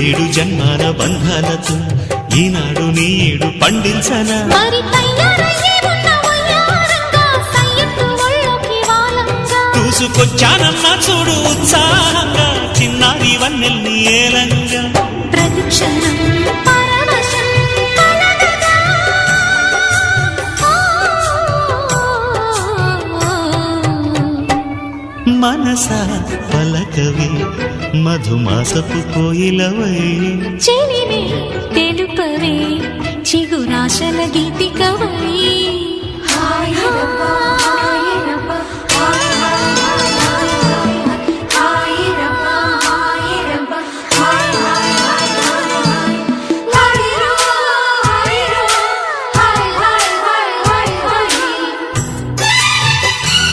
ఏడు జన్మాల బంధాలతో ఈనాడు నీడు పండించనా చూసుకొచ్చానన్నా చూడు ఉత్సాహంగా చిన్నారి వన్నెల్ని ఏలంగా ప్రతిక్షణం మనసా పలకవి మధుమాసపు కోయిలవై చెలివే తెలుపవే చిగురాశల గీతికవై